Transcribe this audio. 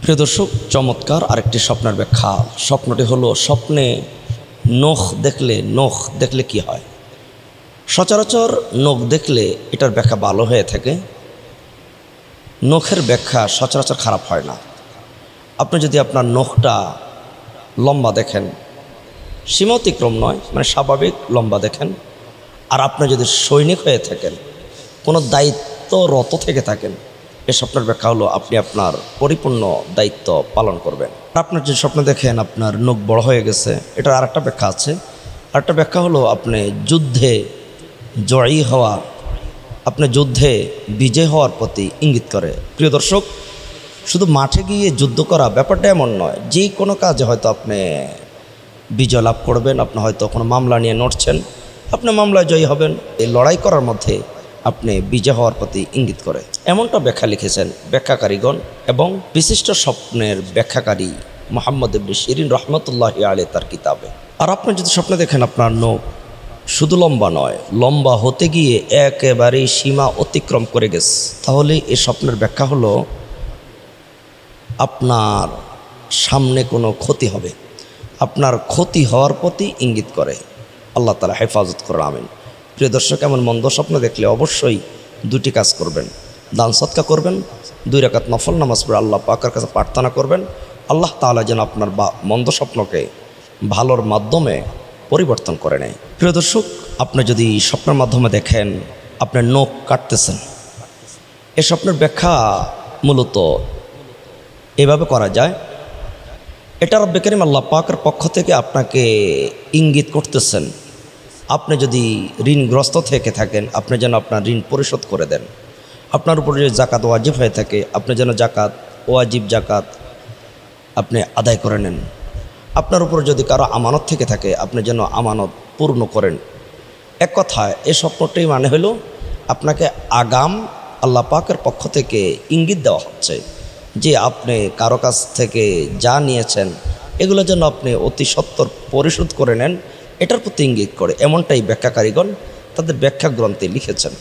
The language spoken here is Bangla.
প্রিয় দর্শক, চমৎকার আরেকটি স্বপ্নের ব্যাখ্যা। স্বপ্নটি হলো, স্বপ্নে নখ দেখলে কি হয়। সচরাচর নখ দেখলে এটার ব্যাখ্যা ভালো হয়ে থাকে। নখের ব্যাখ্যা সচরাচর খারাপ হয় না। আপনি যদি আপনার নখটা লম্বা দেখেন, সীমা অতিক্রম নয়, মানে স্বাভাবিক লম্বা দেখেন, আর আপনি যদি সৈনিক হয়ে থাকেন, কোনো দায়িত্বরত থেকে থাকেন, এ স্বপ্নের ব্যাখ্যা হলো আপনি আপনার পরিপূর্ণ দায়িত্ব পালন করবেন। আপনার যে স্বপ্ন দেখেন আপনার নখ বড় হয়ে গেছে, এটার আরেকটা ব্যাখ্যা আছে। আরেকটা ব্যাখ্যা হলো আপনি যুদ্ধে জয়ী হওয়া, আপনি যুদ্ধে বিজয় হওয়ার প্রতি ইঙ্গিত করে। প্রিয় দর্শক, শুধু মাঠে গিয়ে যুদ্ধ করা ব্যাপারটা এমন নয়। যে কোনো কাজে হয়তো আপনি বিজয় লাভ করবেন, আপনি হয়তো কোনো মামলা নিয়ে নড়ছেন, আপনি মামলায় জয়ী হবেন। এই লড়াই করার মধ্যে আপনি বিজয় হওয়ার প্রতি ইঙ্গিত করে, এমনটা ব্যাখ্যা লিখেছেন ব্যাখ্যাকারীগণ। এবং বিশিষ্ট স্বপ্নের ব্যাখ্যাকারী মুহাম্মদ ইবনে শিরিন রহমতুল্লাহি আলাইহি তার কিতাবে। আর আপনি যদি স্বপ্নে দেখেন আপনার নখ শুধু লম্বা নয়, লম্বা হতে গিয়ে একেবারেই সীমা অতিক্রম করে গেছে, তাহলে এই স্বপ্নের ব্যাখ্যা হলো আপনার সামনে কোনো ক্ষতি হবে, আপনার ক্ষতি হওয়ার প্রতি ইঙ্গিত করে। আল্লাহ তাআলা হেফাজত করেন, আমিন। প্রিয় দর্শক, এমন মন্দ স্বপ্ন দেখলে অবশ্যই দুটি কাজ করবেন। দান সদকা করবেন, 2 রাকাত নফল নামাজ পড়ে আল্লাহ পাকের কাছে প্রার্থনা করবেন আল্লাহ তাআলা যেন আপনার মন্দ স্বপ্নকে ভালোর মাধ্যমে পরিবর্তন করে নেয়। প্রিয় দর্শক, আপনি যদি স্বপ্নের মাধ্যমে দেখেন আপনার নখ কাটতেছেন, এ স্বপ্নের ব্যাখ্যা মূলত এভাবে করা যায়। এটা রব্বে কারীম আল্লাহ পাকের পক্ষ থেকে আপনাকে ইঙ্গিত করতেছেন, আপনি যদি ঋণগ্রস্ত থেকে থাকেন, আপনি যেন আপনার ঋণ পরিশোধ করে দেন। আপনার উপরে যদি জাকাত ওয়াজিব হয়ে থাকে, আপনি যেন জাকাত ওয়াজিব জাকাত আপনি আদায় করে নেন। আপনার উপর যদি কারো আমানত থেকে থাকে, আপনি যেন আমানত পূর্ণ করেন। এক কথায় এই স্বপ্নটি মানে হলো আপনাকে আগাম আল্লাহ পাকের পক্ষ থেকে ইঙ্গিত দেওয়া হচ্ছে যে আপনি কারো কাছ থেকে যা নিয়েছেন এগুলো যেন আপনি অতি সত্বর পরিশোধ করে নেন, এটার প্রতি ইঙ্গিত করে। এমনটাই ব্যাখ্যাকারীগণ তাদের ব্যাখ্যা গ্রন্থে লিখেছেন।